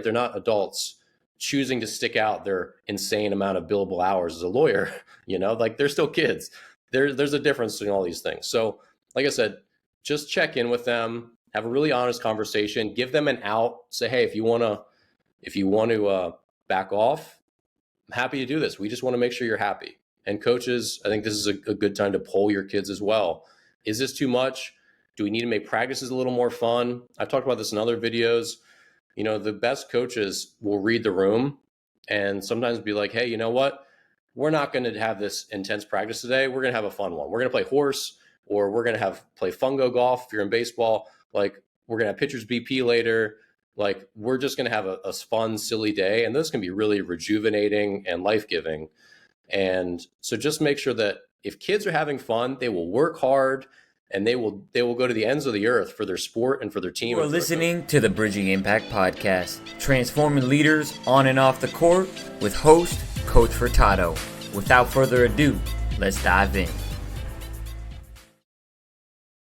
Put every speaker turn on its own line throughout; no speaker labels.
They're not adults choosing to stick out their insane amount of billable hours as a lawyer. Like they're still kids. There's a difference in all these things. So like I said, just check in with them, have a really honest conversation, give them an out, say, hey, if you want to back off, I'm happy to do this. We just want to make sure you're happy. And coaches, I think this is a good time to poll your kids as well. Is this too much? Do we need to make practices a little more fun? I've talked about this in other videos. The best coaches will read the room and sometimes be like, hey, you know what? We're not going to have this intense practice today. We're going to have a fun one. We're going to play horse, or we're going to play fungo golf if you're in baseball. Like, we're going to have pitchers BP later. Like, we're just going to have a fun, silly day. And this can be really rejuvenating and life-giving. And so just make sure that if kids are having fun, they will work hard, and they will go to the ends of the earth for their sport and for their team.
You are listening to the Bridging Impact Podcast, transforming leaders on and off the court with host Coach Furtado. Without further ado, let's dive in.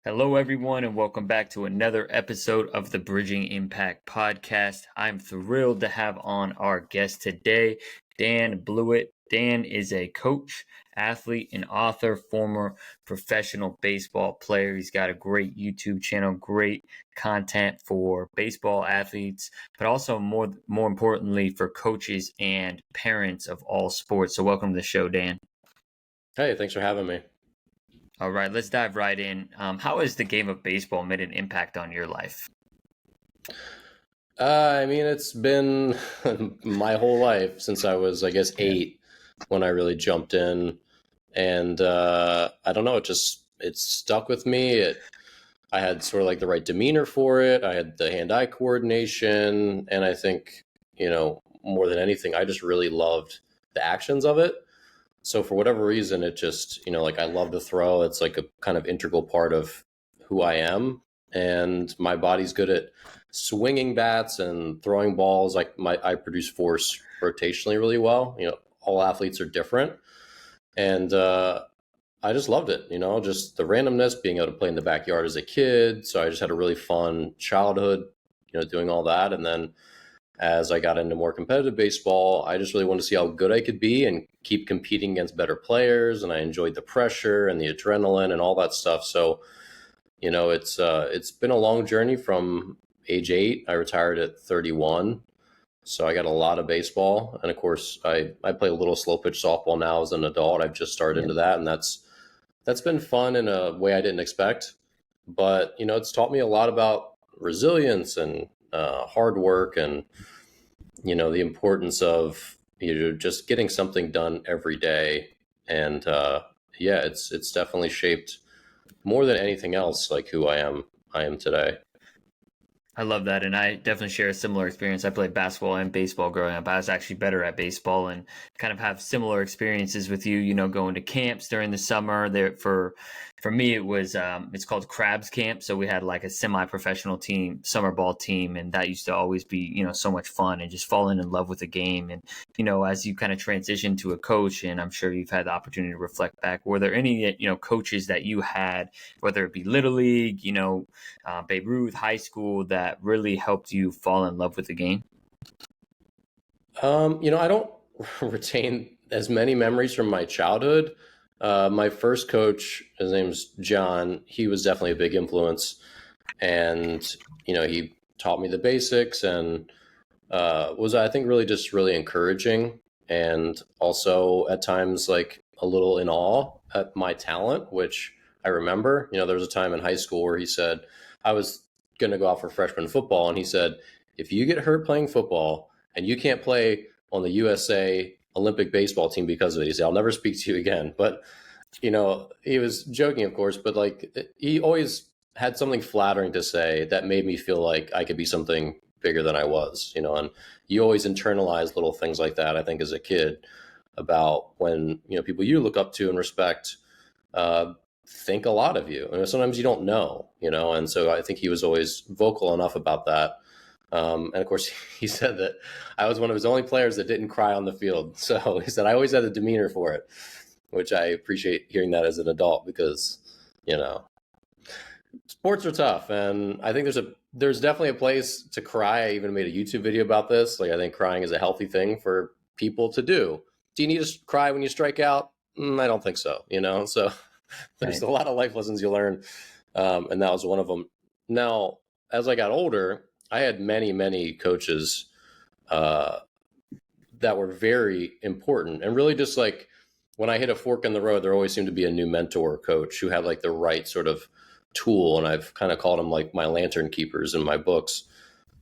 Hello, everyone, and welcome back to another episode of the Bridging Impact Podcast. I'm thrilled to have on our guest today, Dan Blewett. Dan is a coach, athlete, and author, former professional baseball player. He's got a great YouTube channel, great content for baseball athletes, but also more importantly for coaches and parents of all sports. So welcome to the show, Dan.
Hey, thanks for having me.
All right, let's dive right in. How has the game of baseball made an impact on your life?
It's been my whole life since I was, 8 when I really jumped in. And I don't know, it stuck with me. I had sort of like the right demeanor for it. I had the hand-eye coordination. And I think, more than anything, I just really loved the actions of it. So for whatever reason, it just, I love to throw. It's like a kind of integral part of who I am. And my body's good at swinging bats and throwing balls. I produce force rotationally really well. All athletes are different. And I just loved it, just the randomness, being able to play in the backyard as a kid. So I just had a really fun childhood, doing all that. And then as I got into more competitive baseball, I just really wanted to see how good I could be and keep competing against better players. And I enjoyed the pressure and the adrenaline and all that stuff. So, it's been a long journey from age 8. I retired at 31. So I got a lot of baseball. And of course, I play a little slow pitch softball now as an adult. I've just started into that. And that's been fun in a way I didn't expect. But, it's taught me a lot about resilience and hard work and, the importance of, just getting something done every day. And it's definitely shaped more than anything else, like who I am today.
I love that, and I definitely share a similar experience. I played basketball and baseball growing up. I was actually better at baseball and kind of have similar experiences with you, going to camps during the summer. There for me, it was it's called Crabs Camp. So we had like a semi-professional team, summer ball team, and that used to always be, so much fun and just falling in love with the game. And, as you kind of transition to a coach, and I'm sure you've had the opportunity to reflect back, were there any, coaches that you had, whether it be Little League, Babe Ruth, high school, that really helped you fall in love with the game?
I don't retain as many memories from my childhood. My first coach, his name's John, he was definitely a big influence. And, he taught me the basics and was, I think, really encouraging. And also at times, like, a little in awe at my talent, which I remember. There was a time in high school where he said, I was going to go out for freshman football. And he said, if you get hurt playing football and you can't play on the USA Olympic baseball team because of it, he said, I'll never speak to you again. But, he was joking, of course, but like he always had something flattering to say that made me feel like I could be something bigger than I was, and you always internalize little things like that, I think, as a kid, about when, people you look up to and respect, think a lot of you. And sometimes you don't know, and so I think he was always vocal enough about that. And of course, he said that I was one of his only players that didn't cry on the field. So he said I always had the demeanor for it, which I appreciate hearing that as an adult, because, Sports are tough, and I think there's definitely a place to cry. I even made a YouTube video about this. Like, I think crying is a healthy thing for people to do. Do you need to cry when you strike out? I don't think so. So there's
Right.
a lot of life lessons you learn, and that was one of them. Now, as I got older, I had many coaches uh, that were very important, and really just like when I hit a fork in the road, there always seemed to be a new mentor or coach who had like the right sort of tool, and I've kind of called them like my lantern keepers in my books.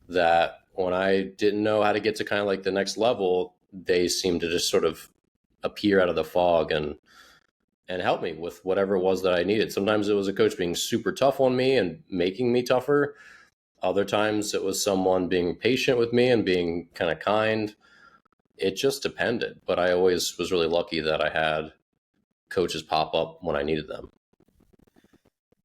That when I didn't know how to get to kind of like the next level, they seemed to just sort of appear out of the fog and help me with whatever it was that I needed. Sometimes it was a coach being super tough on me and making me tougher. Other times it was someone being patient with me and being kind of kind. It just depended, but I always was really lucky that I had coaches pop up when I needed them.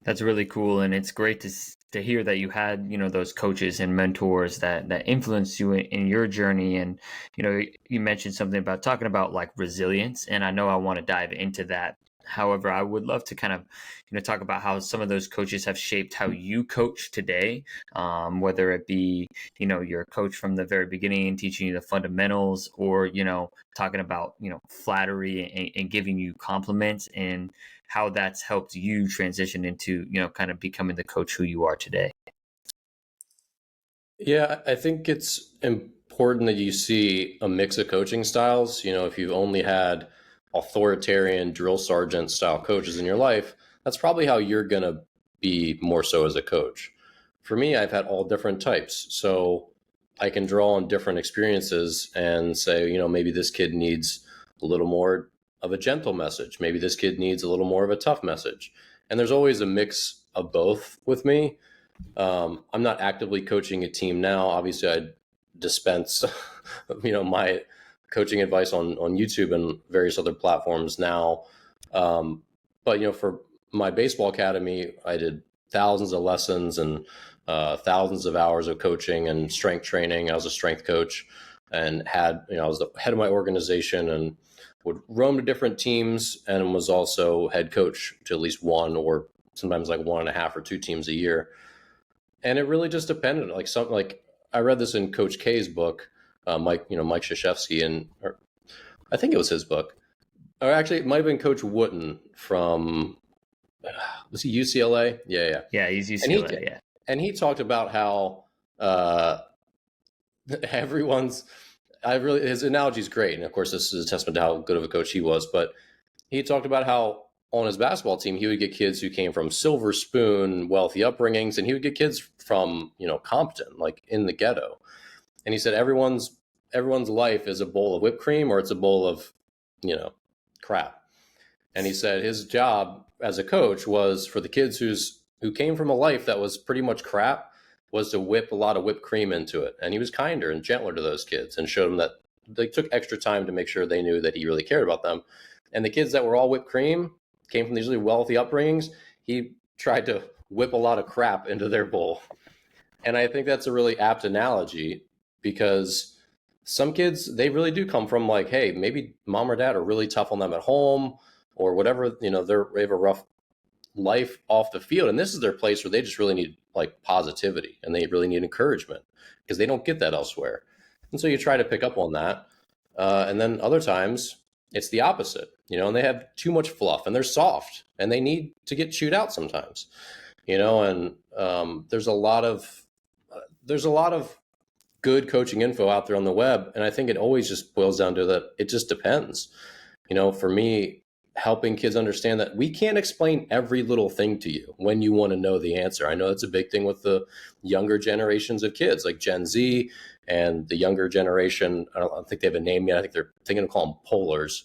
That's really cool, and it's great to hear that you had those coaches and mentors that influenced you in your journey. And you mentioned something about talking about like resilience, and I know I want to dive into that. However, I would love to kind of talk about how some of those coaches have shaped how you coach today, whether it be your coach from the very beginning teaching you the fundamentals, or talking about flattery and giving you compliments, and how that's helped you transition into, kind of becoming the coach who you are today.
Yeah, I think it's important that you see a mix of coaching styles. If you've only had authoritarian drill sergeant style coaches in your life, that's probably how you're going to be more so as a coach. For me, I've had all different types. So I can draw on different experiences and say, maybe this kid needs a little more of a gentle message. Maybe this kid needs a little more of a tough message. And there's always a mix of both with me. I'm not actively coaching a team now. Obviously, I dispense, my coaching advice on YouTube and various other platforms now. But for my baseball academy, I did thousands of lessons and thousands of hours of coaching and strength training. I was a strength coach and I was the head of my organization and would roam to different teams and was also head coach to at least one or sometimes like one and a half or two teams a year. And it really just depended. Like something like I read this in Coach K's book, Mike Krzyzewski, and I think it was his book. Or actually, it might have been Coach Wooten from was he UCLA? Yeah.
Yeah, he's UCLA. Yeah,
and he talked about how everyone's. His analogy is great, and of course, this is a testament to how good of a coach he was. But he talked about how on his basketball team, he would get kids who came from silver spoon, wealthy upbringings, and he would get kids from, Compton, like in the ghetto. And he said everyone's life is a bowl of whipped cream or it's a bowl of, crap. And he said his job as a coach was for the kids who came from a life that was pretty much crap, was to whip a lot of whipped cream into it. And he was kinder and gentler to those kids and showed them that they took extra time to make sure they knew that he really cared about them. And the kids that were all whipped cream, came from these really wealthy upbringings, he tried to whip a lot of crap into their bowl. And I think that's a really apt analogy because some kids, they really do come from like, hey, maybe mom or dad are really tough on them at home or whatever, they have a rough life off the field. And this is their place where they just really need like positivity and they really need encouragement because they don't get that elsewhere. And so you try to pick up on that. And then other times it's the opposite, and they have too much fluff and they're soft and they need to get chewed out sometimes, and there's a lot of good coaching info out there on the web. And I think it always just boils down to that. It just depends, for me, helping kids understand that we can't explain every little thing to you when you want to know the answer. I know that's a big thing with the younger generations of kids like Gen Z and the younger generation. I don't think they have a name yet. I think they're thinking of calling them polars.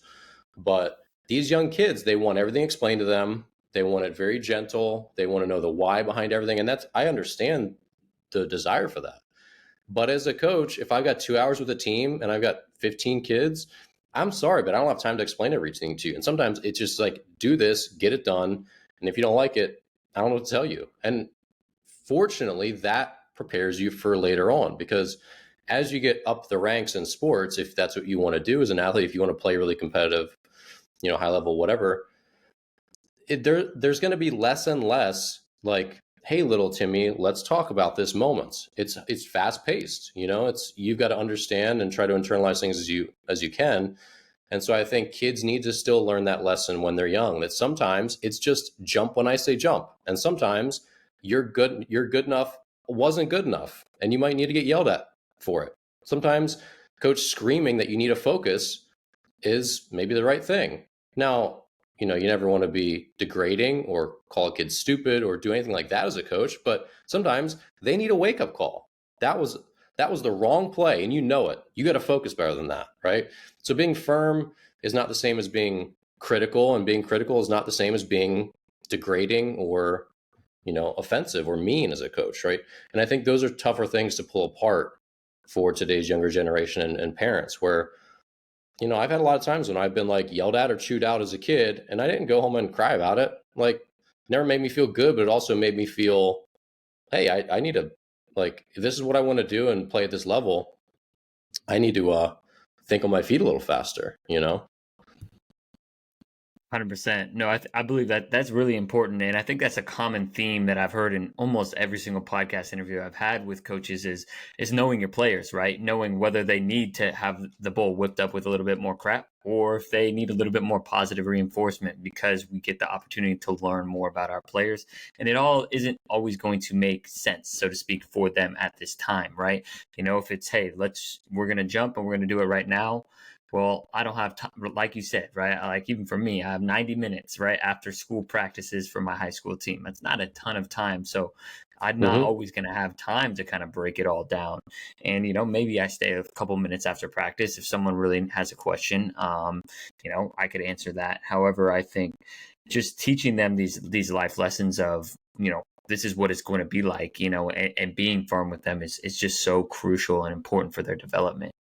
But these young kids, they want everything explained to them. They want it very gentle. They want to know the why behind everything. And I understand the desire for that. But as a coach, if I've got 2 hours with a team and I've got 15 kids, I'm sorry, but I don't have time to explain everything to you. And sometimes it's just like, do this, get it done. And if you don't like it, I don't know what to tell you. And fortunately, that prepares you for later on because as you get up the ranks in sports, if that's what you want to do as an athlete, if you want to play really competitive, high level, whatever, there's going to be less and less like hey, little Timmy, let's talk about this moment. It's fast paced, it's, you've got to understand and try to internalize things as you can. And so I think kids need to still learn that lesson when they're young, that sometimes it's just jump when I say jump. And sometimes you're good enough wasn't good enough. And you might need to get yelled at for it. Sometimes coach screaming that you need to focus is maybe the right thing. Now, you never want to be degrading or call a kid stupid or do anything like that as a coach, but sometimes they need a wake up call. That was the wrong play, and it. You got to focus better than that, right? So being firm is not the same as being critical, and being critical is not the same as being degrading or offensive or mean as a coach, right? And I think those are tougher things to pull apart for today's younger generation and parents, where I've had a lot of times when I've been like yelled at or chewed out as a kid, and I didn't go home and cry about it. Like, it never made me feel good, but it also made me feel, hey, I need to, like, if this is what I want to do and play at this level, I need to think on my feet a little faster.
100%. No, I believe that that's really important. And I think that's a common theme that I've heard in almost every single podcast interview I've had with coaches is knowing your players, right? Knowing whether they need to have the bull whipped up with a little bit more crap, or if they need a little bit more positive reinforcement, because we get the opportunity to learn more about our players. And it all isn't always going to make sense, so to speak, for them at this time, right? If it's, hey, we're going to jump and we're going to do it right now. Well, I don't have time, like you said, right? Like, even for me, I have 90 minutes, right, after school practices for my high school team. That's not a ton of time. So I'm not
Mm-hmm.
always going to have time to kind of break it all down. And, maybe I stay a couple minutes after practice if someone really has a question. I could answer that. However, I think just teaching them these life lessons of, this is what it's going to be like, and being firm with them is just so crucial and important for their development.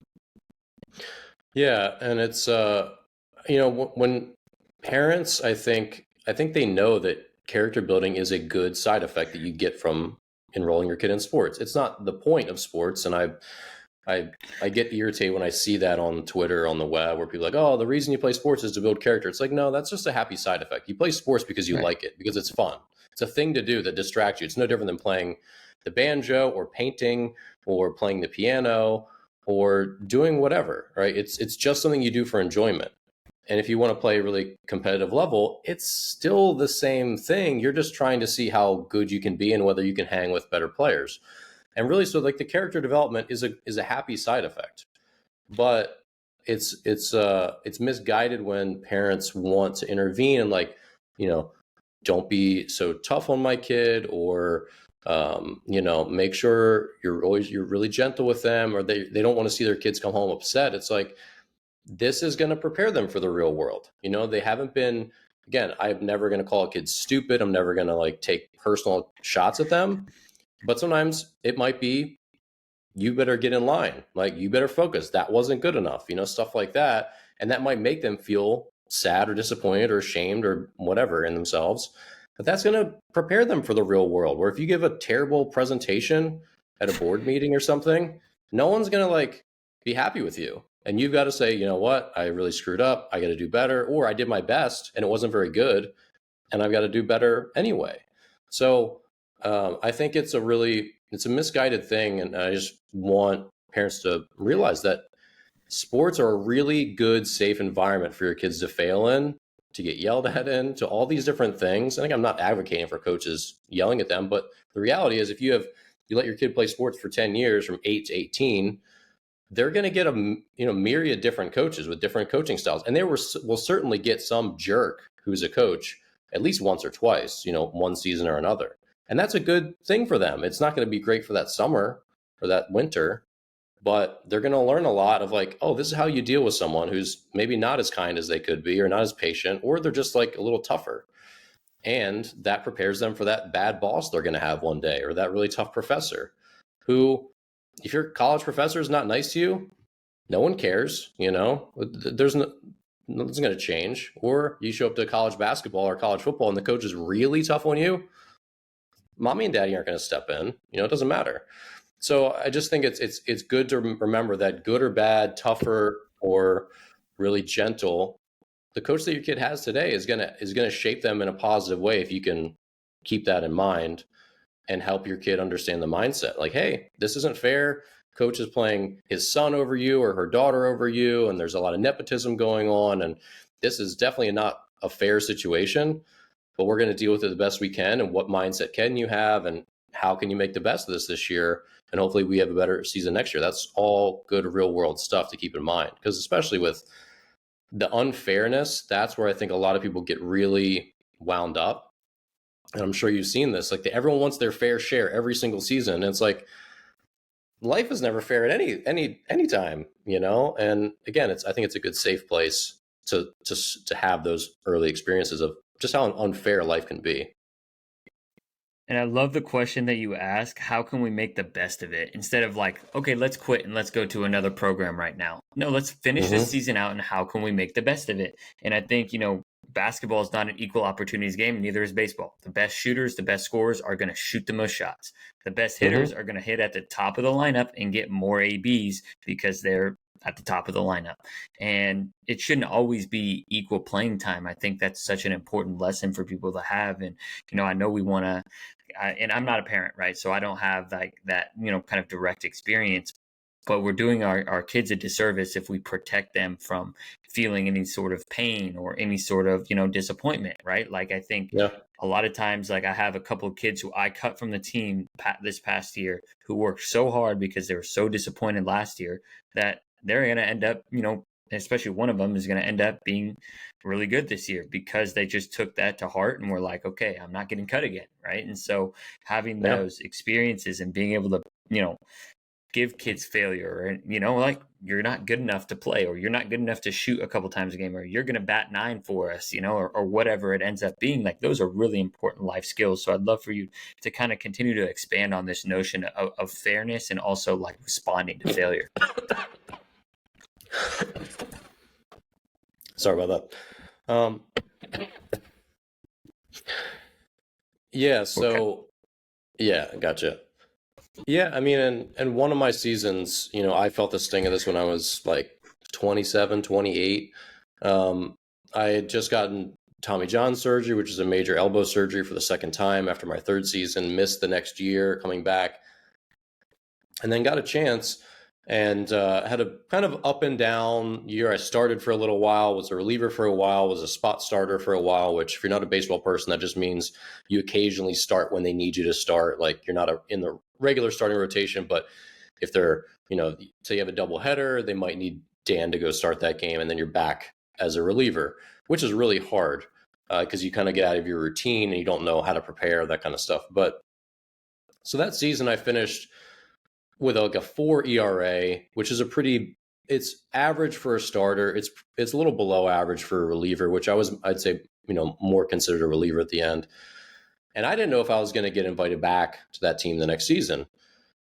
Yeah, and it's when parents, I think they know that character building is a good side effect that you get from enrolling your kid in sports. It's not the point of sports, and I get irritated when I see that on Twitter, on the web, where people are like, oh, the reason you play sports is to build character. It's like, no, that's just a happy side effect. You play sports because you
Right.
like it, because it's fun. It's a thing to do that distracts you. It's no different than playing the banjo or painting or playing the piano or doing whatever, right? It's just something you do for enjoyment. And if you want to play a really competitive level, it's still the same thing. You're just trying to see how good you can be and whether you can hang with better players. And really, so like the character development is a happy side effect, but it's misguided when parents want to intervene and, like, you know don't be so tough on my kid, or make sure you're really gentle with them, or they don't want to see their kids come home upset. It's like, this is going to prepare them for the real world. They haven't been, again, I'm never going to call a kid stupid. I'm never going to like take personal shots at them, but sometimes it might be, you better get in line. Like, you better focus. That wasn't good enough, stuff like that. And that might make them feel sad or disappointed or ashamed or whatever in themselves. But that's going to prepare them for the real world, where if you give a terrible presentation at a board meeting or something, no one's going to like be happy with you. And you've got to say, you know what, I really screwed up. I got to do better. Or I did my best and it wasn't very good, and I've got to do better anyway. So I think it's a misguided thing, and I just want parents to realize that sports are a really good, safe environment for your kids to fail in, to get yelled at in, to all these different things. I think I'm not advocating for coaches yelling at them, but the reality is, if you let your kid play sports for 10 years from 8 to 18, they're going to get a myriad different coaches with different coaching styles, and will certainly get some jerk who's a coach at least once or twice, one season or another, and that's a good thing for them. It's not going to be great for that summer or that winter, but they're going to learn a lot of, like, oh, this is how you deal with someone who's maybe not as kind as they could be, or not as patient, or they're just like a little tougher, and that prepares them for that bad boss they're going to have one day, or that really tough professor who, if your college professor is not nice to you, no one cares. There's nothing's going to change. Or you show up to college basketball or college football and the coach is really tough on you, mommy and daddy aren't going to step in. It doesn't matter. So I just think it's good to remember that, good or bad, tougher or really gentle, the coach that your kid has today is gonna shape them in a positive way if you can keep that in mind. and help your kid understand the mindset. Like, hey, this isn't fair. Coach is playing his son over you or her daughter over you, and there's a lot of nepotism going on. And this is definitely not a fair situation, but we're going to deal with it the best we can. And what mindset can you have, and how can you make the best of this year? And hopefully we have a better season next year. That's all good real world stuff to keep in mind, because especially with the unfairness, that's where I think a lot of people get really wound up. And I'm sure you've seen this, like everyone wants their fair share every single season. And it's like, life is never fair at any time, you know? And again, I think it's a good safe place to have those early experiences of just how unfair life can be.
And I love the question that you ask, how can we make the best of it? Instead of like, okay, let's quit and let's go to another program right now. No, let's finish this season out and how can we make the best of it? And I think, basketball is not an equal opportunities game, neither is baseball. The best shooters, the best scorers are going to shoot the most shots. The best hitters are going to hit at the top of the lineup and get more ABs because they're at the top of the lineup. And it shouldn't always be equal playing time. I think that's such an important lesson for people to have. And, I know we want to, and I'm not a parent, right? So I don't have like that, kind of direct experience, but we're doing our kids a disservice if we protect them from feeling any sort of pain or any sort of, disappointment, right? Like I think a lot of times, like I have a couple of kids who I cut from the team this past year who worked so hard because they were so disappointed last year that they're going to end up, especially one of them is going to end up being really good this year because they just took that to heart and were like, okay, I'm not getting cut again. Right. And so having those experiences and being able to, give kids failure and, like you're not good enough to play, or you're not good enough to shoot a couple times a game, or you're going to bat 9 for us, or whatever it ends up being. Like those are really important life skills. So I'd love for you to kind of continue to expand on this notion of fairness and also like responding to failure.
Sorry about that. Yeah. So, yeah, gotcha. Yeah. I mean, and one of my seasons, I felt the sting of this when I was like 27, 28. I had just gotten Tommy John surgery, which is a major elbow surgery for the second time after my third season, missed the next year coming back, and then got a chance and had a kind of up and down year. I started for a little while, was a reliever for a while, was a spot starter for a while, which if you're not a baseball person, that just means you occasionally start when they need you to start. Like you're not in the regular starting rotation, but if they're, say you have a double header, they might need Dan to go start that game, and then you're back as a reliever, which is really hard because you kind of get out of your routine and you don't know how to prepare, that kind of stuff. But so that season I finished with like a 4 ERA, which is it's average for a starter. It's a little below average for a reliever, which I'd say, more considered a reliever at the end. And I didn't know if I was going to get invited back to that team the next season.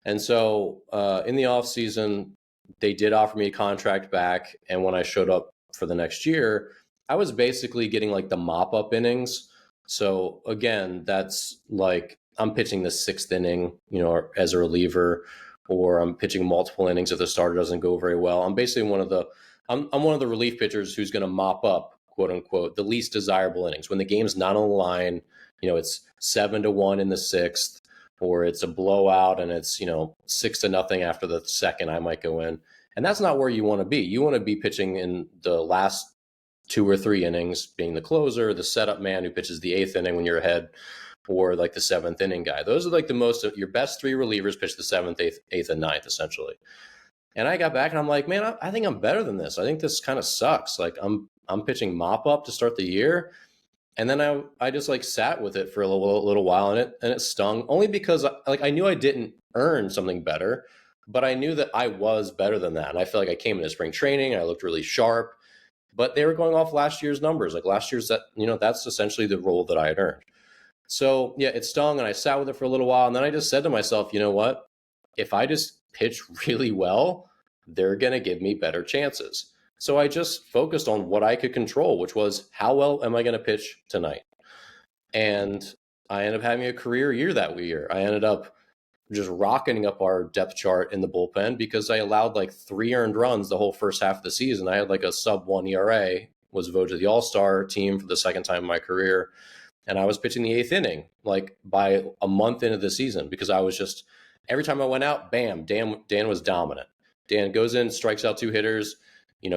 And so in the off season, they did offer me a contract back. And when I showed up for the next year, I was basically getting like the mop up innings. So again, that's like I'm pitching the 6th inning, as a reliever, or I'm pitching multiple innings if the starter doesn't go very well. I'm basically one of the relief pitchers who's going to mop up, quote unquote, the least desirable innings when the game's not on the line. It's 7-1 in the 6th, or it's a blowout and it's 6-0 after the second. I might go in, and that's not where you want to be. You want to be pitching in the last 2 or 3 innings, being the closer, the setup man who pitches the 8th inning when you're ahead, or like the 7th inning guy. Those are like your best 3 relievers pitch the 7th, 8th, and 9th, essentially. And I got back and I'm like, man, I think I'm better than this. I think this kind of sucks. Like I'm pitching mop up to start the year. And then I just like sat with it for a little while, and it stung, only because I knew I didn't earn something better, but I knew that I was better than that. And I feel like I came into spring training and I looked really sharp, but they were going off last year's numbers. Like last year's that's essentially the role that I had earned. So yeah, it stung and I sat with it for a little while. And then I just said to myself, you know what? If I just pitch really well, they're going to give me better chances. So I just focused on what I could control, which was how well am I going to pitch tonight? And I ended up having a career year that year. I ended up just rocketing up our depth chart in the bullpen because I allowed like 3 earned runs the whole first half of the season. I had like a sub 1 ERA, was voted to the All-Star team for the second time in my career. and I was pitching the eighth inning, like by a month into the season, because I was just, every time I went out, bam, Dan was dominant. Dan goes in, strikes out two hitters,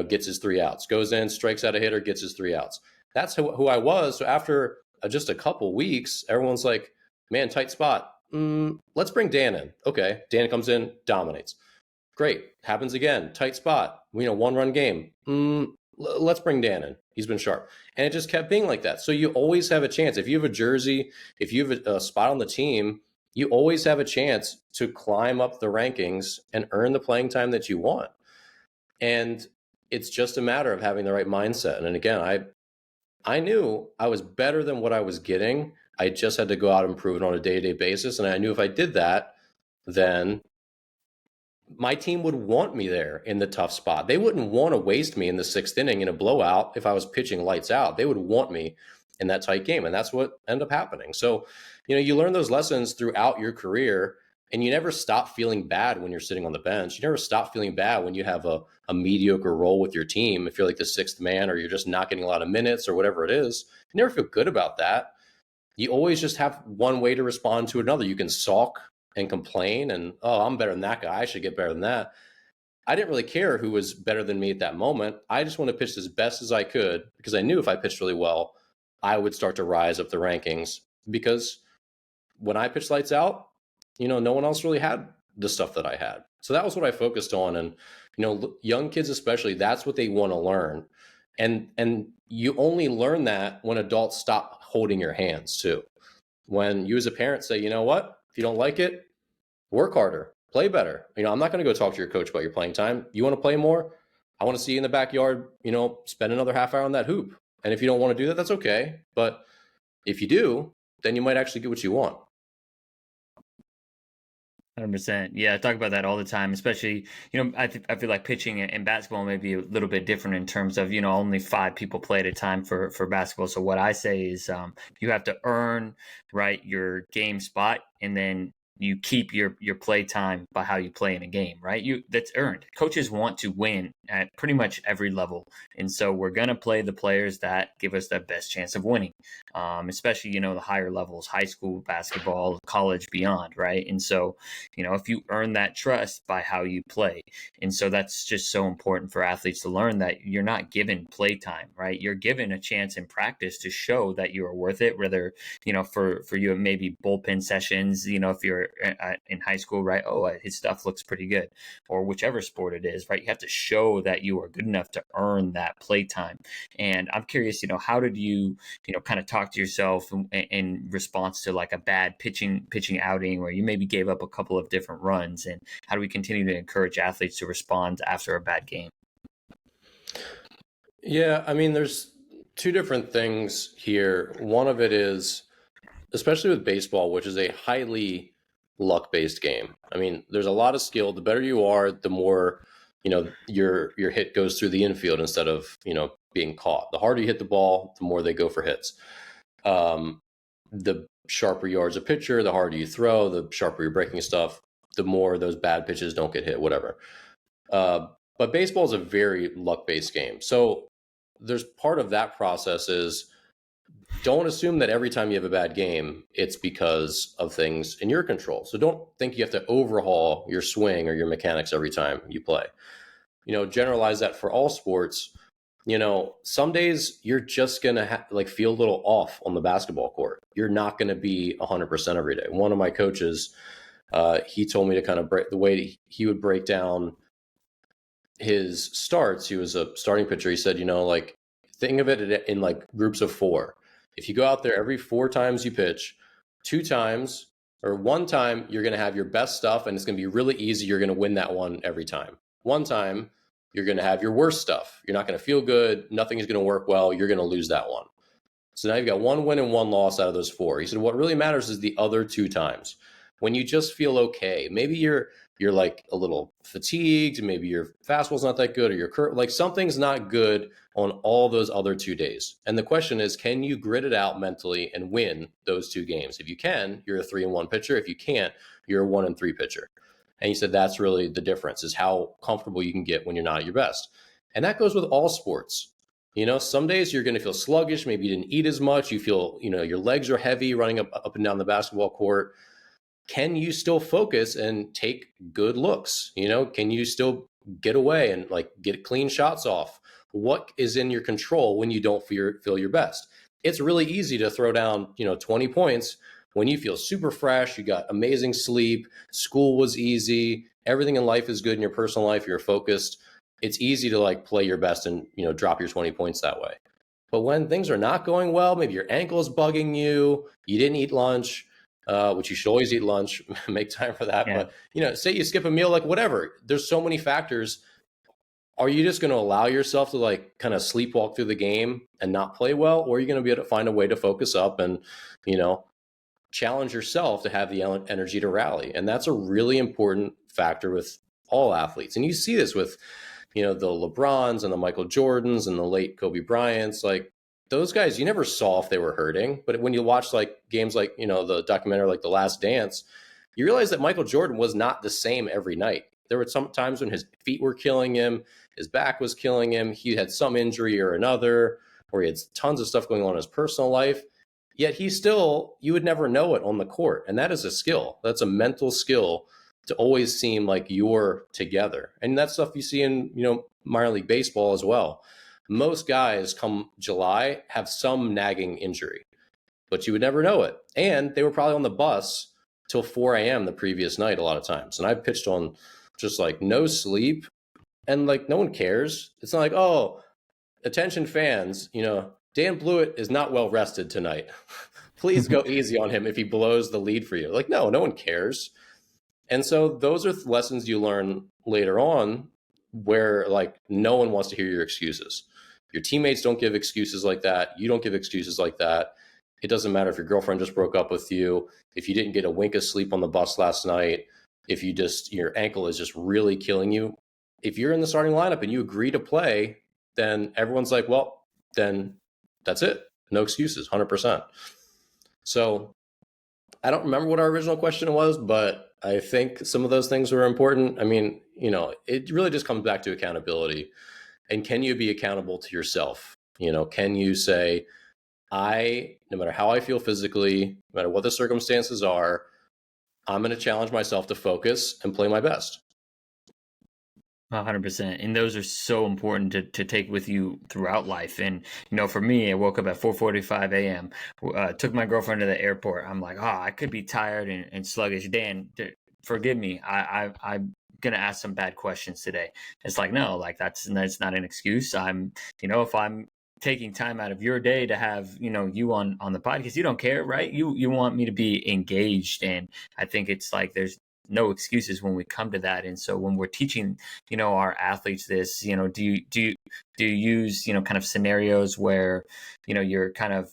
gets his three outs, goes in, strikes out a hitter, gets his three outs. That's who I was. So after just a couple weeks, everyone's like, man, tight spot. Let's bring Dan in. Okay. Dan comes in, dominates. Great. Happens again. Tight spot. 1-run game. Let's bring Dan in. He's been sharp. And it just kept being like that. So you always have a chance. If you have a jersey, if you have a spot on the team, you always have a chance to climb up the rankings and earn the playing time that you want. And it's just a matter of having the right mindset. And again, I knew I was better than what I was getting. I just had to go out and prove it on a day-to-day basis. And I knew if I did that, then my team would want me there in the tough spot. They wouldn't want to waste me in the sixth inning in a blowout if I was pitching lights out. They would want me in that tight game. And that's what ended up happening. So, you learn those lessons throughout your career, and you never stop feeling bad when you're sitting on the bench. You never stop feeling bad when you have a mediocre role with your team. If you're like the sixth man, or you're just not getting a lot of minutes or whatever it is, you never feel good about that. You always just have one way to respond to another. You can sulk and complain and, oh, I'm better than that guy, I should get better than that. I didn't really care who was better than me at that moment. I just want to pitch as best as I could, because I knew if I pitched really well, I would start to rise up the rankings. Because when I pitched lights out, no one else really had the stuff that I had. So that was what I focused on. And, young kids especially, that's what they want to learn. And you only learn that when adults stop holding your hands too. When you as a parent say, you know what, if you don't like it, work harder, play better. I'm not going to go talk to your coach about your playing time. You want to play more? I want to see you in the backyard, spend another half hour on that hoop. And if you don't want to do that, that's okay. But if you do, then you might actually get what you want.
100%. Yeah, I talk about that all the time, especially, I feel like pitching and basketball may be a little bit different in terms of, only 5 people play at a time for basketball. So what I say is you have to earn, right, your game spot, and then you keep your play time by how you play in a game, right? That's earned. Coaches want to win at pretty much every level. And so we're going to play the players that give us the best chance of winning, especially, the higher levels, high school basketball, college, beyond, right? And so, if you earn that trust by how you play. And so that's just so important for athletes to learn, that you're not given play time, right? You're given a chance in practice to show that you are worth it, whether, for you, it may be bullpen sessions, if you're in high school, right? Oh, his stuff looks pretty good, or whichever sport it is, right? You have to show that you are good enough to earn that play time. And I'm curious, how did you, kind of talk to yourself in response to like a bad pitching outing where you maybe gave up a couple of different runs, and how do we continue to encourage athletes to respond after a bad game?
Yeah, there's two different things here. One of it is, especially with baseball, which is a highly luck-based game. There's a lot of skill. The better you are, the more, your hit goes through the infield instead of, being caught. The harder you hit the ball, the more they go for hits. The sharper you are as a pitcher, the harder you throw, the sharper you're breaking stuff, the more those bad pitches don't get hit, whatever. But baseball is a very luck-based game. So there's part of that process is, don't assume that every time you have a bad game, it's because of things in your control. So don't think you have to overhaul your swing or your mechanics every time you play. Generalize that for all sports. Some days you're just going to feel a little off on the basketball court. You're not going to be 100% every day. One of my coaches, he told me to kind of break the way he would break down his starts. He was a starting pitcher. He said, think of it in groups of 4. If you go out there every 4 times you pitch, 2 times or 1 time, you're going to have your best stuff and it's going to be really easy. You're going to win that one every time. 1 time, you're going to have your worst stuff. You're not going to feel good. Nothing is going to work well. You're going to lose that one. So now you've got 1 win and 1 loss out of those 4. He said, what really matters is the other 2 times. When you just feel okay, maybe you're like a little fatigued, maybe your fastball's not that good, or your curve, something's not good on all those other 2 days. And the question is, can you grit it out mentally and win those 2 games? If you can, you're a 3-1 pitcher. If you can't, you're a 1-3 pitcher. And he said that's really the difference, is how comfortable you can get when you're not at your best. And that goes with all sports. Some days you're going to feel sluggish. Maybe you didn't eat as much. You feel, your legs are heavy running up and down the basketball court. Can you still focus and take good looks? Can you still get away and like get clean shots off? What is in your control when you don't feel your best? It's really easy to throw down, 20 points when you feel super fresh, you got amazing sleep, school was easy, everything in life is good in your personal life, you're focused. It's easy to like play your best and, drop your 20 points that way. But when things are not going well, maybe your ankle is bugging you, you didn't eat lunch, which you should always eat lunch, make time for that.
Yeah.
But, say you skip a meal, like whatever, there's so many factors. Are you just going to allow yourself to like kind of sleepwalk through the game and not play well? Or are you going to be able to find a way to focus up and, challenge yourself to have the energy to rally? And that's a really important factor with all athletes. And you see this with, the LeBrons and the Michael Jordans and the late Kobe Bryants, like those guys, you never saw if they were hurting. But when you watch like games like, the documentary, like The Last Dance, you realize that Michael Jordan was not the same every night. There were some times when his feet were killing him, his back was killing him, he had some injury or another, or he had tons of stuff going on in his personal life. Yet you would never know it on the court. And that is a skill. That's a mental skill to always seem like you're together. And that's stuff you see in, minor league baseball as well. Most guys come July have some nagging injury, but you would never know it. And they were probably on the bus till 4 a.m. the previous night a lot of times. And I pitched on just like no sleep, and like no one cares. It's not like, oh, attention fans, Dan Blewett is not well rested tonight. Please go easy on him if he blows the lead for you. Like, no one cares. And so those are lessons you learn later on where like no one wants to hear your excuses. Your teammates don't give excuses like that. You don't give excuses like that. It doesn't matter if your girlfriend just broke up with you, if you didn't get a wink of sleep on the bus last night, if your ankle is just really killing you. If you're in the starting lineup and you agree to play, then everyone's like, well, then that's it. No excuses, 100%. So I don't remember what our original question was, but I think some of those things were important. I mean, it really just comes back to accountability. And can you be accountable to yourself? Can you say, no matter how I feel physically, no matter what the circumstances are, I'm going to challenge myself to focus and play my best.
100%. And those are so important to take with you throughout life. And, for me, I woke up at 4:45 a.m., took my girlfriend to the airport. I'm like, I could be tired and sluggish. Dan, forgive me. I'm going to ask some bad questions today. It's like, no, like that's not an excuse. If I'm taking time out of your day to have, you on the podcast, you don't care, right? You want me to be engaged. And I think it's like, there's no excuses when we come to that. And so when we're teaching, our athletes this, do you use, kind of scenarios where, you're kind of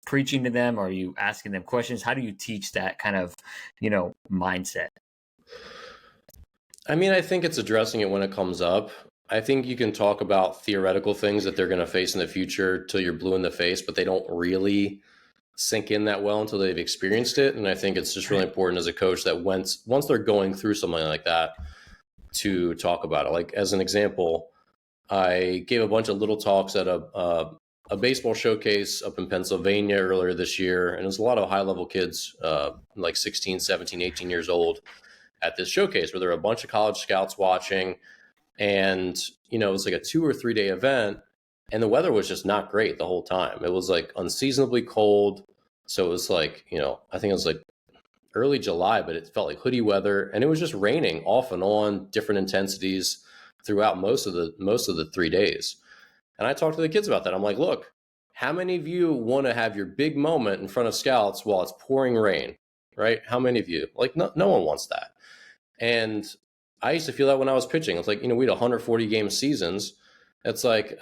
preaching to them? Or are you asking them questions? How do you teach that kind of, mindset?
I mean, I think it's addressing it when it comes up. I think you can talk about theoretical things that they're going to face in the future till you're blue in the face, but they don't really sink in that well until they've experienced it. And I think it's just really important as a coach that once they're going through something like that to talk about it. Like as an example, I gave a bunch of little talks at a baseball showcase up in Pennsylvania earlier this year. And it was a lot of high level kids, like 16, 17, 18 years old at this showcase where there were a bunch of college scouts watching. And, it was like a 2 or 3 day event. And the weather was just not great the whole time. It was like unseasonably cold. So it was like, I think it was like early July, but it felt like hoodie weather. And it was just raining off and on, different intensities throughout most of the 3 days. And I talked to the kids about that. I'm like, look, how many of you want to have your big moment in front of scouts while it's pouring rain, right? How many of you? Like, no one wants that. And I used to feel that when I was pitching. It's like, we had 140 game seasons. It's like,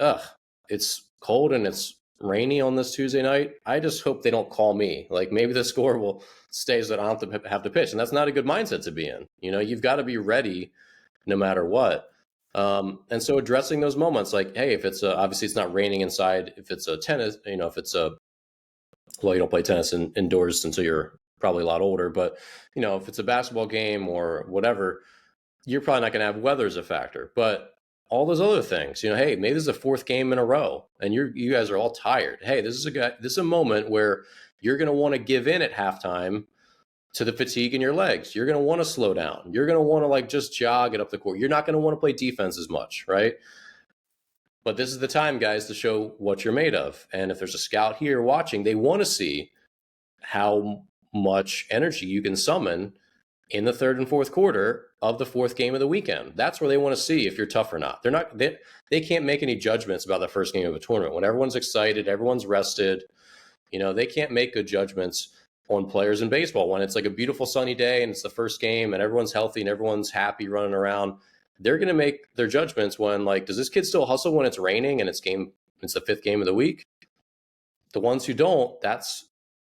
it's cold and it's rainy on this Tuesday night. I just hope they don't call me. Like maybe the score will stay so that I don't have to pitch. And that's not a good mindset to be in. You've got to be ready no matter what. And so addressing those moments, like, hey, if it's obviously it's not raining inside, if it's a tennis, if it's well, you don't play tennis indoors until you're probably a lot older, but if it's a basketball game or whatever, you're probably not going to have weather as a factor. But all those other things. Hey, maybe this is the fourth game in a row, and you guys are all tired. Hey, this is a moment where you're going to want to give in at halftime to the fatigue in your legs. You're going to want to slow down. You're going to want to like just jog it up the court. You're not going to want to play defense as much, right? But this is the time, guys, to show what you're made of. And if there's a scout here watching, they want to see how much energy you can summon in the third and fourth quarter of the fourth game of the weekend. That's where they want to see if you're tough or not. They can't make any judgments about the first game of a tournament. When everyone's excited, everyone's rested, they can't make good judgments on players in baseball. When it's like a beautiful sunny day and it's the first game and everyone's healthy and everyone's happy running around, they're going to make their judgments when, like, does this kid still hustle when it's raining and it's the fifth game of the week? The ones who don't, that's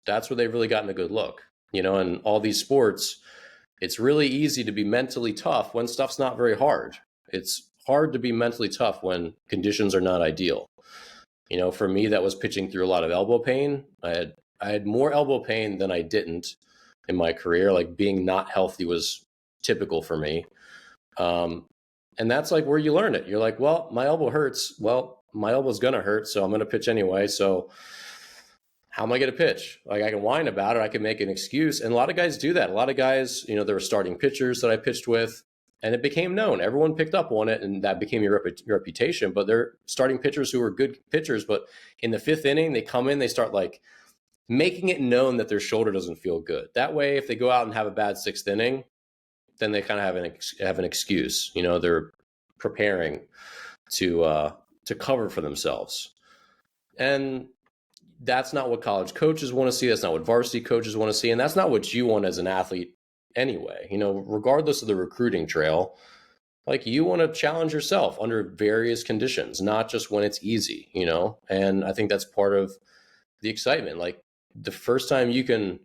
where they've really gotten a good look. In all these sports, it's really easy to be mentally tough when stuff's not very hard. It's hard to be mentally tough when conditions are not ideal. For me, that was pitching through a lot of elbow pain. I had more elbow pain than I didn't in my career. Like, being not healthy was typical for me. And that's like where you learn it. You're like, well, my elbow hurts. Well, my elbow's going to hurt, so I'm going to pitch anyway. So how am I going to pitch? Like, I can whine about it. I can make an excuse. And a lot of guys do that. A lot of guys, there were starting pitchers that I pitched with, and it became known. Everyone picked up on it, and that became your reputation. But they're starting pitchers who were good pitchers. But in the fifth inning, they come in, they start like making it known that their shoulder doesn't feel good. That way, if they go out and have a bad sixth inning, then they kind of have an excuse. They're preparing to cover for themselves. And that's not what college coaches want to see. That's not what varsity coaches want to see. And that's not what you want as an athlete anyway. Regardless of the recruiting trail, like, you want to challenge yourself under various conditions, not just when it's easy, And I think that's part of the excitement. Like, the first time you can,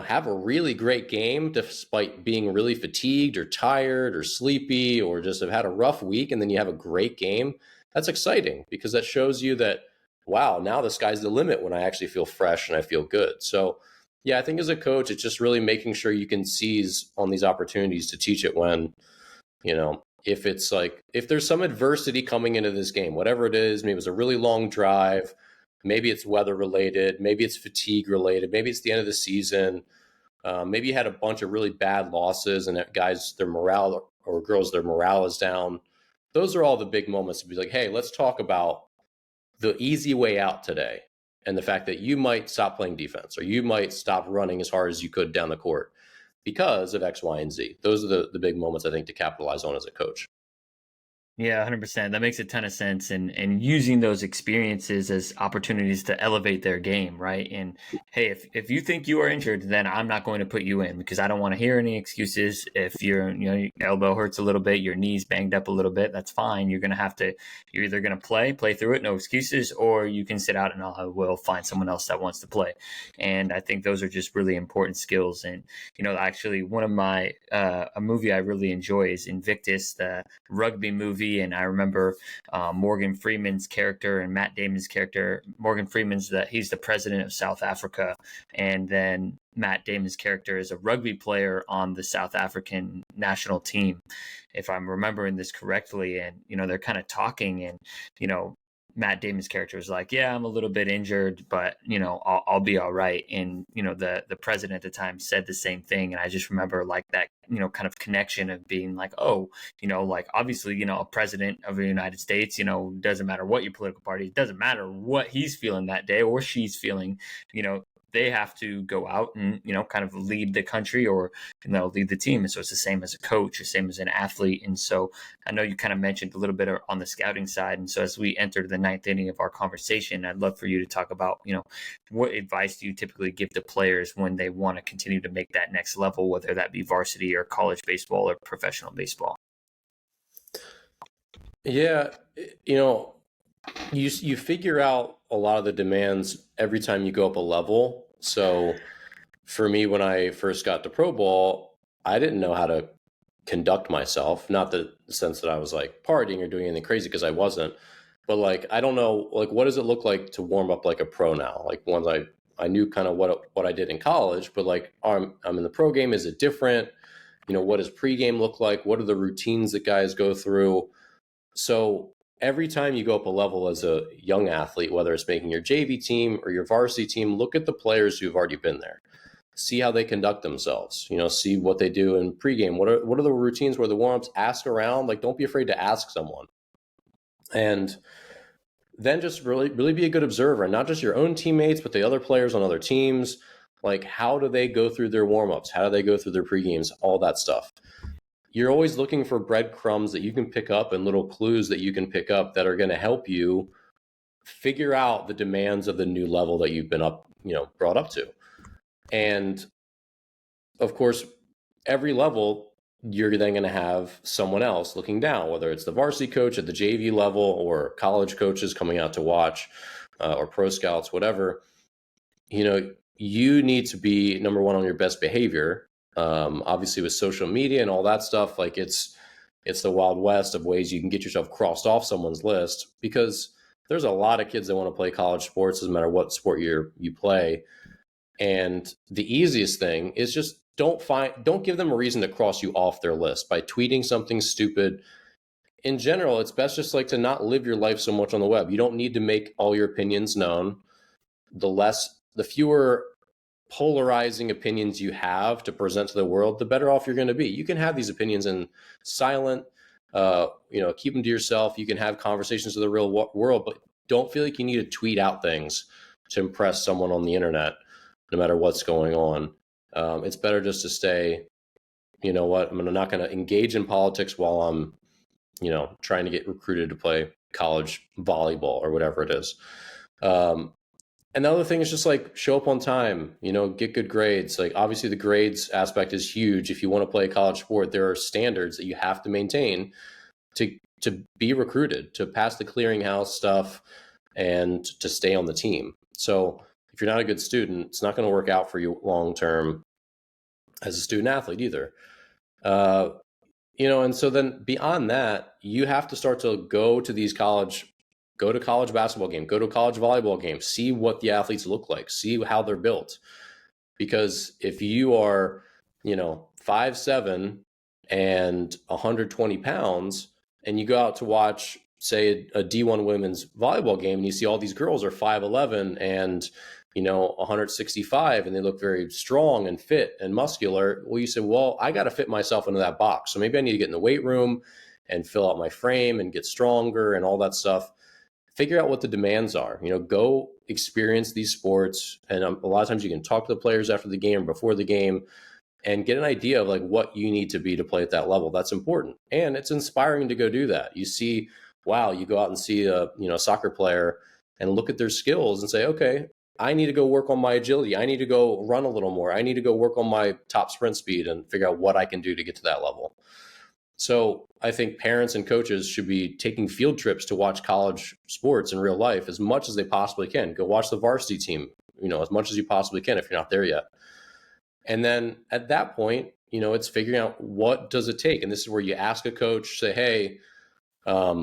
have a really great game despite being really fatigued or tired or sleepy or just have had a rough week, and then you have a great game, that's exciting because that shows you that, wow, now the sky's the limit when I actually feel fresh and I feel good. So, yeah, I think as a coach, it's just really making sure you can seize on these opportunities to teach it when, if it's like, if there's some adversity coming into this game, whatever it is, maybe it's a really long drive, maybe it's weather related, maybe it's fatigue related, maybe it's the end of the season, maybe you had a bunch of really bad losses and guys, their morale, or girls, their morale is down. Those are all the big moments to be like, hey, let's talk about the easy way out today, and the fact that you might stop playing defense or you might stop running as hard as you could down the court because of X, Y, and Z. Those are the big moments, I think, to capitalize on as a coach.
Yeah, 100%. That makes a ton of sense. And using those experiences as opportunities to elevate their game, right? And hey, if you think you are injured, then I'm not going to put you in because I don't want to hear any excuses. If your elbow hurts a little bit, your knee's banged up a little bit, that's fine. You're either going to play through it, no excuses, or you can sit out and I will find someone else that wants to play. And I think those are just really important skills. And, actually one of my, a movie I really enjoy is Invictus, the rugby movie. And I remember Morgan Freeman's character and Matt Damon's character. Morgan Freeman's he's the president of South Africa, and then Matt Damon's character is a rugby player on the South African national team, if I'm remembering this correctly. And they're kind of talking, and Matt Damon's character was like, yeah, I'm a little bit injured, but, I'll be all right. And, the president at the time said the same thing. And I just remember like that, kind of connection of being like, oh, like obviously, a president of the United States, doesn't matter what your political party, it doesn't matter what he's feeling that day or she's feeling, they have to go out and, kind of lead the country or, lead the team. And so it's the same as a coach, the same as an athlete. And so I know you kind of mentioned a little bit on the scouting side. And so as we enter the ninth inning of our conversation, I'd love for you to talk about, what advice do you typically give to players when they want to continue to make that next level, whether that be varsity or college baseball or professional baseball?
Yeah, you figure out a lot of the demands every time you go up a level. So for me, when I first got to pro ball, I didn't know how to conduct myself. Not the sense that I was like partying or doing anything crazy, because I wasn't. But like, I don't know, like, what does it look like to warm up like a pro now? Like, once I knew kind of what I did in college, but like, I'm in the pro game. Is it different? What does pregame look like? What are the routines that guys go through? So every time you go up a level as a young athlete, whether it's making your JV team or your varsity team, look at the players who've already been there. See how they conduct themselves. See what they do in pregame. What are the routines? Where the warm-ups? Ask around. Like, don't be afraid to ask someone. And then just really be a good observer, and not just your own teammates, but the other players on other teams. Like, how do they go through their warm-ups? How do they go through their pregames? All that stuff. You're always looking for breadcrumbs that you can pick up and little clues that you can pick up that are going to help you figure out the demands of the new level that you've been brought up to. And of course, every level, you're then going to have someone else looking down, whether it's the varsity coach at the JV level or college coaches coming out to watch, or pro scouts, whatever. You need to be number one on your best behavior. Obviously, with social media and all that stuff, like it's the Wild West of ways you can get yourself crossed off someone's list, because there's a lot of kids that want to play college sports, doesn't matter what sport you play. And the easiest thing is just don't give them a reason to cross you off their list by tweeting something stupid. In general, it's best just like to not live your life so much on the web. You don't need to make all your opinions known. The fewer polarizing opinions you have to present to the world, the better off you're going to be. You can have these opinions in silent, keep them to yourself. You can have conversations with the real world, but don't feel like you need to tweet out things to impress someone on the internet, no matter what's going on. It's better just to stay, I'm not going to engage in politics while I'm, trying to get recruited to play college volleyball or whatever it is. And the other thing is just like show up on time, get good grades. Like, obviously the grades aspect is huge. If you want to play a college sport, there are standards that you have to maintain to be recruited, to pass the clearinghouse stuff, and to stay on the team. So if you're not a good student, it's not going to work out for you long term as a student athlete either. And so then beyond that, you have to start to go to college basketball game, go to a college volleyball game, see what the athletes look like, see how they're built. Because if you are, 5'7" and 120 pounds, and you go out to watch, say, a D1 women's volleyball game, and you see all these girls are 5'11" and 165, and they look very strong and fit and muscular. Well, you say, well, I got to fit myself into that box. So maybe I need to get in the weight room and fill out my frame and get stronger and all that stuff. Figure out what the demands are. Go experience these sports. And a lot of times you can talk to the players after the game or before the game and get an idea of like what you need to be to play at that level. That's important. And it's inspiring to go do that. You see, wow, you go out and see a soccer player and look at their skills and say, okay, I need to go work on my agility. I need to go run a little more. I need to go work on my top sprint speed and figure out what I can do to get to that level. So I think parents and coaches should be taking field trips to watch college sports in real life as much as they possibly can. Go watch the varsity team, as much as you possibly can if you're not there yet. And then at that point, it's figuring out what does it take. And this is where you ask a coach, say, hey, I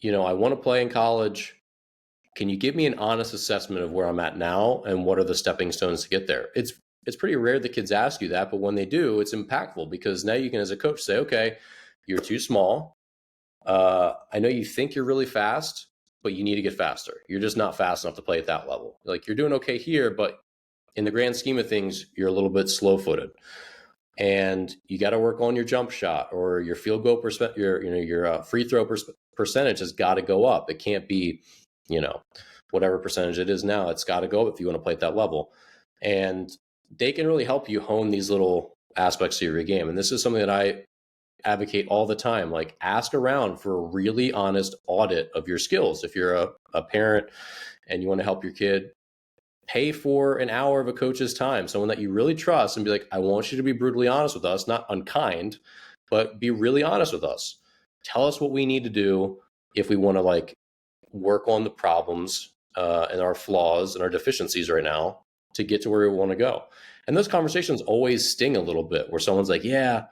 want to play in college. Can you give me an honest assessment of where I'm at now and what are the stepping stones to get there? It's pretty rare that kids ask you that, but when they do, it's impactful, because now you can, as a coach, say, okay, you're too small. I know you think you're really fast, but you need to get faster. You're just not fast enough to play at that level. Like, you're doing okay here, but in the grand scheme of things, you're a little bit slow-footed. And you got to work on your jump shot, or your field goal your free throw percentage has got to go up. It can't be, whatever percentage it is now. It's got to go up if you want to play at that level. And they can really help you hone these little aspects of your game. And this is something that I advocate all the time. Like, ask around for a really honest audit of your skills. If you're a parent and you want to help your kid, pay for an hour of a coach's time, someone that you really trust, and be like, I want you to be brutally honest with us, not unkind, but be really honest with us. Tell us what we need to do if we want to work on the problems and our flaws and our deficiencies right now to get to where we want to go. And those conversations always sting a little bit, where someone's like, yeah,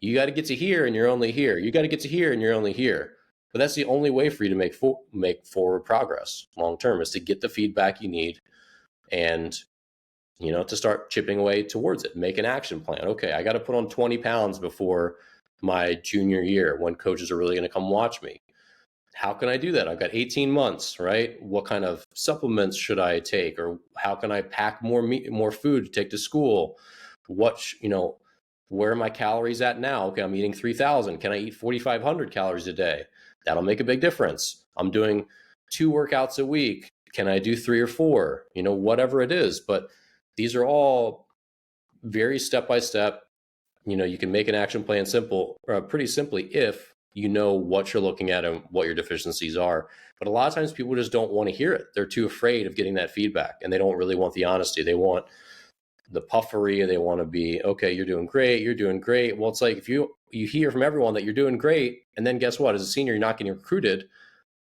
you got to get to here and you're only here. You got to get to here and you're only here. But that's the only way for you to make forward progress long term, is to get the feedback you need and, to start chipping away towards it. Make an action plan. Okay, I got to put on 20 pounds before my junior year when coaches are really going to come watch me. How can I do that? I've got 18 months, right? What kind of supplements should I take? Or how can I pack more food to take to school? Where are my calories at now? Okay, I'm eating 3,000. Can I eat 4,500 calories a day? That'll make a big difference. I'm doing 2 workouts a week. Can I do 3 or 4? Whatever it is. But these are all very step-by-step. You can make an action plan pretty simply if you know what you're looking at and what your deficiencies are. But a lot of times people just don't want to hear it. They're too afraid of getting that feedback, and they don't really want the honesty. They want the puffery. They want to be, okay, you're doing great. You're doing great. Well, it's like if you hear from everyone that you're doing great, and then guess what? As a senior, you're not getting recruited.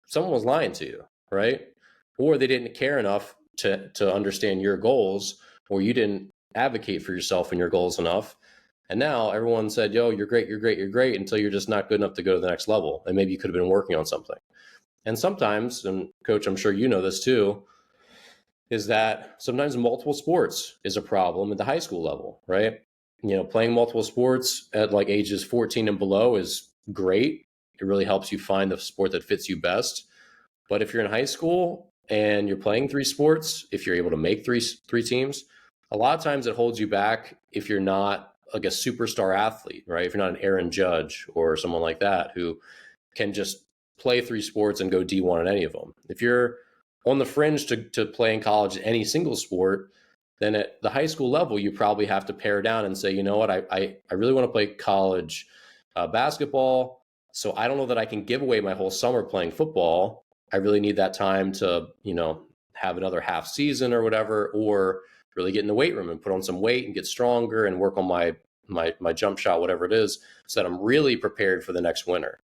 Someone was lying to you, right? Or they didn't care enough to understand your goals, or you didn't advocate for yourself and your goals enough. And now everyone said, yo, you're great, you're great, you're great, until you're just not good enough to go to the next level. And maybe you could have been working on something. And sometimes, and Coach, I'm sure you know this too, is that sometimes multiple sports is a problem at the high school level, right? Playing multiple sports at like ages 14 and below is great. It really helps you find the sport that fits you best. But if you're in high school and you're playing 3 sports, if you're able to make three teams, a lot of times it holds you back if you're not like a superstar athlete, right? If you're not an Aaron Judge or someone like that who can just play 3 sports and go D1 in any of them. If you're on the fringe to play in college any single sport, then at the high school level, you probably have to pare down and say, you know what, I really want to play college basketball. So I don't know that I can give away my whole summer playing football. I really need that time to, have another half season or whatever, or really get in the weight room and put on some weight and get stronger and work on my jump shot, whatever it is, so that I'm really prepared for the next winter.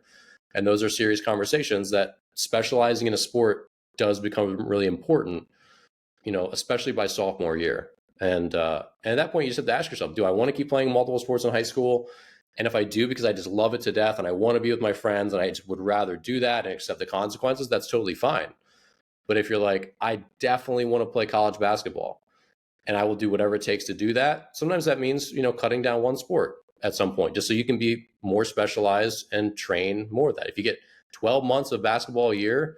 And those are serious conversations that specializing in a sport does become really important, especially by sophomore year. And at that point, you just have to ask yourself, do I want to keep playing multiple sports in high school? And if I do, because I just love it to death and I want to be with my friends and I just would rather do that and accept the consequences, that's totally fine. But if you're like, I definitely want to play college basketball and I will do whatever it takes to do that, sometimes that means, cutting down one sport at some point, just so you can be more specialized and train more of that. If you get 12 months of basketball a year,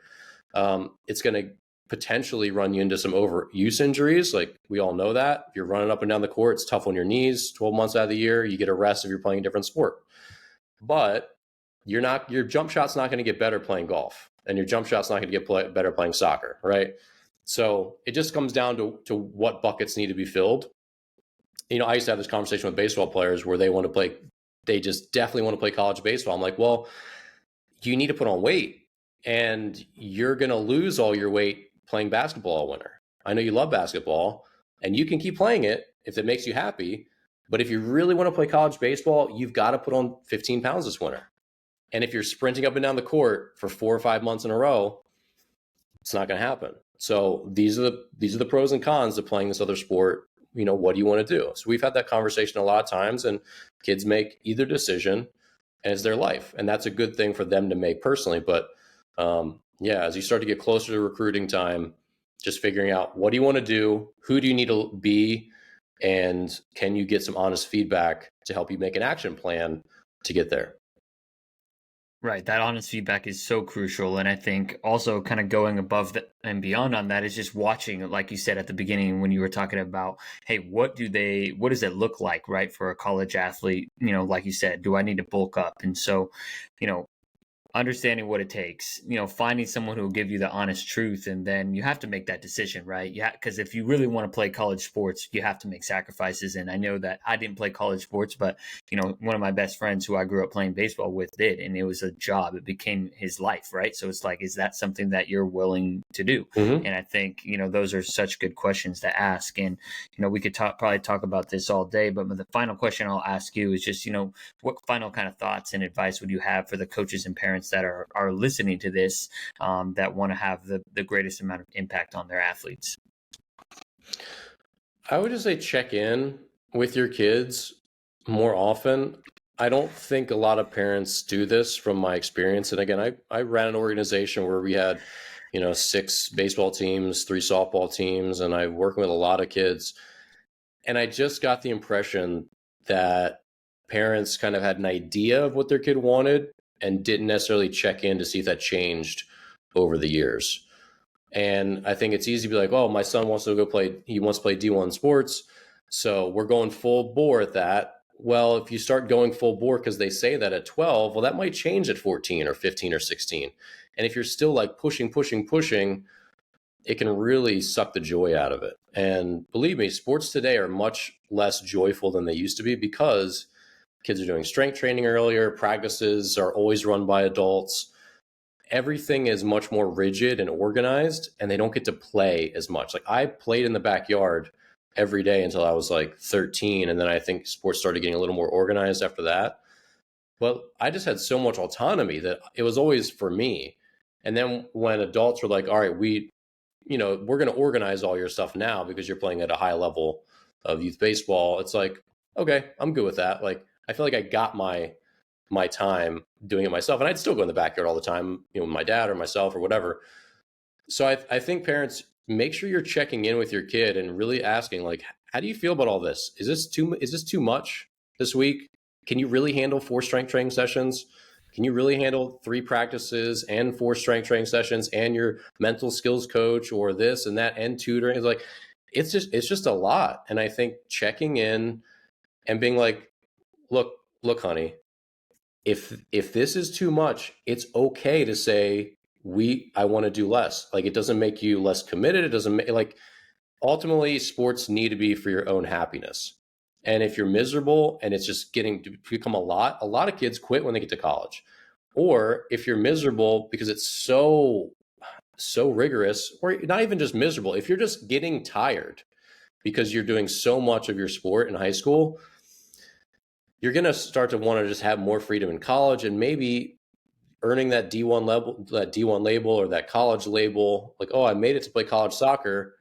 it's going to potentially run you into some overuse injuries. Like we all know that. If you're running up and down the court, it's tough on your knees. 12 months out of the year, you get a rest if you're playing a different sport. But your jump shot's not going to get better playing golf, and your jump shot's not going to get better playing soccer, right? So it just comes down to what buckets need to be filled. I used to have this conversation with baseball players where they just definitely want to play college baseball. I'm like, well, you need to put on weight, and you're going to lose all your weight playing basketball all winter. I know you love basketball, and you can keep playing it if it makes you happy. But if you really want to play college baseball, you've got to put on 15 pounds this winter. And if you're sprinting up and down the court for 4 or 5 months in a row, it's not going to happen. So these are the pros and cons of playing this other sport. What do you want to do? So we've had that conversation a lot of times, and kids make either decision as their life. And that's a good thing for them to make personally. But as you start to get closer to recruiting time, just figuring out what do you want to do? Who do you need to be? And can you get some honest feedback to help you make an action plan to get there?
Right. That honest feedback is so crucial. And I think also kind of going above and beyond on that is just watching, like you said at the beginning when you were talking about, hey, what does it look like, right, for a college athlete? Like you said, do I need to bulk up? And so, understanding what it takes, finding someone who will give you the honest truth. And then you have to make that decision, right? Yeah. Because if you really want to play college sports, you have to make sacrifices. And I know that I didn't play college sports, but, one of my best friends who I grew up playing baseball with did, and it was a job. It became his life, right? So it's like, is that something that you're willing to do? Mm-hmm. And I think, those are such good questions to ask. And, we could probably talk about this all day, but the final question I'll ask you is just, what final kind of thoughts and advice would you have for the coaches and parents that are listening to this, that want to have the greatest amount of impact on their athletes?
I would just say check in with your kids more often. I don't think a lot of parents do this from my experience. And again, I ran an organization where we had, 6 baseball teams, 3 softball teams, and I worked with a lot of kids. And I just got the impression that parents kind of had an idea of what their kid wanted and didn't necessarily check in to see if that changed over the years. And I think it's easy to be like, oh, my son wants to he wants to play D1 sports, so we're going full bore at that. Well, if you start going full bore because they say that at 12, well, that might change at 14 or 15 or 16. And if you're still like pushing, it can really suck the joy out of it. And believe me, sports today are much less joyful than they used to be because kids are doing strength training earlier, practices are always run by adults. Everything is much more rigid and organized, and they don't get to play as much. Like I played in the backyard every day until I was like 13. And then I think sports started getting a little more organized after that. But I just had so much autonomy that it was always for me. And then when adults were like, all right, we're going to organize all your stuff now because you're playing at a high level of youth baseball. It's like, okay, I'm good with that. Like, I feel like I got my time doing it myself, and I'd still go in the backyard all the time, with my dad or myself or whatever. So I think parents, make sure you're checking in with your kid and really asking, like, how do you feel about all this? Is this too much this week? Can you really handle 4 strength training sessions? Can you really handle 3 practices and 4 strength training sessions and your mental skills coach or this and that and tutoring? It's like, it's just a lot. And I think checking in and being like, look, honey, if this is too much, it's okay to say, I want to do less. Like, it doesn't make you less committed. It doesn't make, like, ultimately sports need to be for your own happiness. And if you're miserable and it's just getting to become a lot of kids quit when they get to college. Or if you're miserable because it's so rigorous, or not even just miserable, if you're just getting tired because you're doing so much of your sport in high school, you're going to start to want to just have more freedom in college, and maybe earning that D1 label or that college label, like, oh, I made it to play college soccer.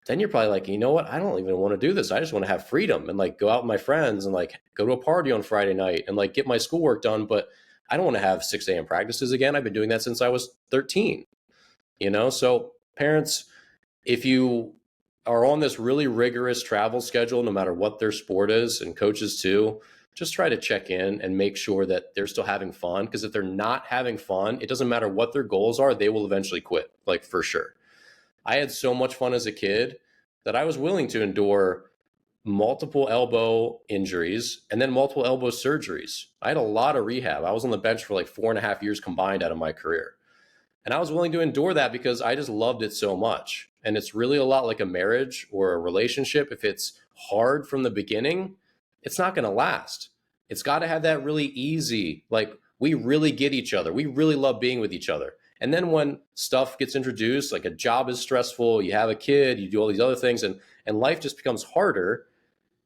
Then you're probably like, you know what? I don't even want to do this. I just want to have freedom and like go out with my friends and like go to a party on Friday night and like get my schoolwork done. But I don't want to have 6 a.m. practices again. I've been doing that since I was 13, So parents, if you are on this really rigorous travel schedule, no matter what their sport is, and coaches too, just try to check in and make sure that they're still having fun. Because if they're not having fun, it doesn't matter what their goals are, they will eventually quit, like, for sure. I had so much fun as a kid that I was willing to endure multiple elbow injuries and then multiple elbow surgeries. I had a lot of rehab. I was on the bench for like 4.5 years combined out of my career. And I was willing to endure that because I just loved it so much. And it's really a lot like a marriage or a relationship. If it's hard from the beginning, it's not going to last. It's got to have that really easy, like, we really get each other. We really love being with each other. And then when stuff gets introduced, like a job is stressful, you have a kid, you do all these other things, and life just becomes harder,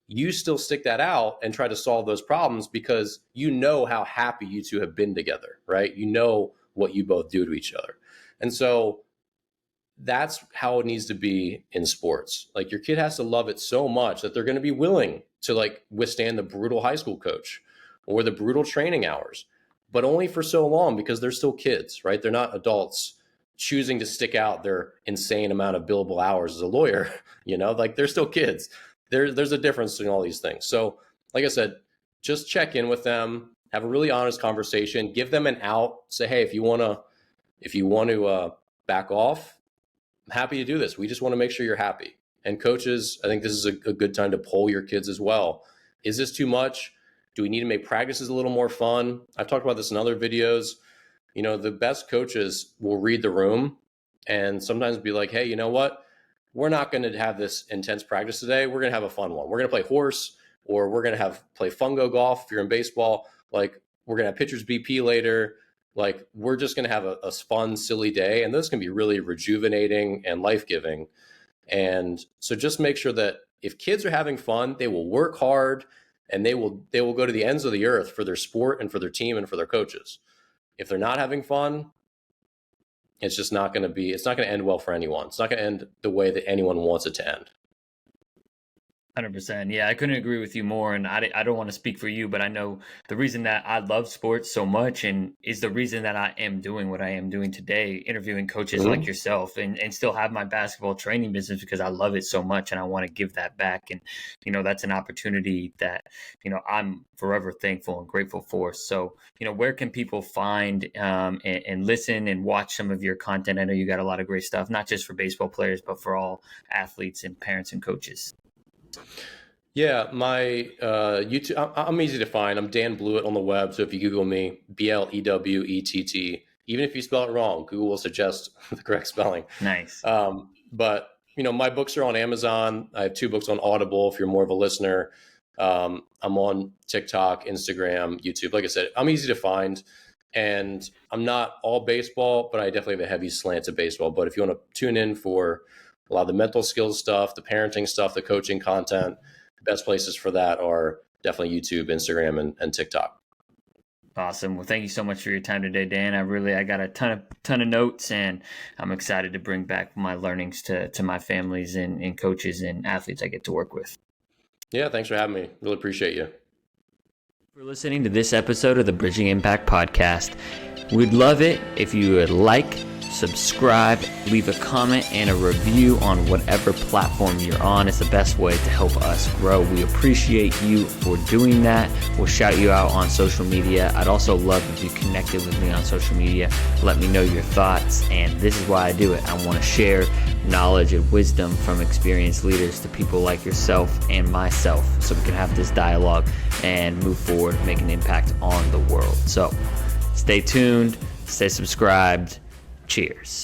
you still stick that out and try to solve those problems because you know how happy you two have been together, right? You know what you both do to each other. And so that's how it needs to be in sports. Like, your kid has to love it so much that they're going to be willing to like withstand the brutal high school coach or the brutal training hours, but only for so long because they're still kids, right? They're not adults choosing to stick out their insane amount of billable hours as a lawyer, like, they're still kids. There's a difference in all these things. So like I said, just check in with them, have a really honest conversation, give them an out, say, hey, if you want to back off, I'm happy to do this. We just want to make sure you're happy. And coaches, I think this is a good time to poll your kids as well. Is this too much? Do we need to make practices a little more fun? I've talked about this in other videos. The best coaches will read the room and sometimes be like, hey, you know what? We're not going to have this intense practice today. We're going to have a fun one. We're going to play horse, or we're going to play fungo golf if you're in baseball. Like, we're going to have pitcher's BP later. Like, we're just going to have a fun, silly day. And this can be really rejuvenating and life-giving. And so just make sure that if kids are having fun, they will work hard and they will go to the ends of the earth for their sport and for their team and for their coaches. If they're not having fun, it's not going to end well for anyone. It's not going to end the way that anyone wants it to end.
100%. Yeah, I couldn't agree with you more. And I don't want to speak for you, but I know the reason that I love sports so much and is the reason that I am doing what I am doing today, interviewing coaches like
Hmm.
yourself and still have my basketball training business because I love it so much and I want to give that back. And, that's an opportunity that, I'm forever thankful and grateful for. So, where can people find and listen and watch some of your content? I know you got a lot of great stuff, not just for baseball players, but for all athletes and parents and coaches.
Yeah, my YouTube, I'm easy to find. I'm Dan Blewett on the web. So if you Google me, Blewett, even if you spell it wrong, Google will suggest the correct spelling.
Nice.
But my books are on Amazon. I have 2 books on Audible if you're more of a listener. I'm on TikTok, Instagram, YouTube. Like I said, I'm easy to find. And I'm not all baseball, but I definitely have a heavy slant to baseball. But if you want to tune in for a lot of the mental skills stuff, the parenting stuff, the coaching content, the best places for that are definitely YouTube, Instagram, and TikTok.
Awesome. Well, thank you so much for your time today, Dan. I got a ton of notes, and I'm excited to bring back my learnings to my families and coaches and athletes I get to work with.
Yeah, thanks for having me. Really appreciate you.
For listening to this episode of the Bridging Impact Podcast. We'd love it if you would like, subscribe, leave a comment and a review on whatever platform you're on. It's the best way to help us grow. We appreciate you for doing that. We'll shout you out on social media. I'd also love if you connected with me on social media. Let me know your thoughts. And this is why I do it. I want to share knowledge and wisdom from experienced leaders to people like yourself and myself so we can have this dialogue and move forward, make an impact on the world. So stay tuned, stay subscribed. Cheers.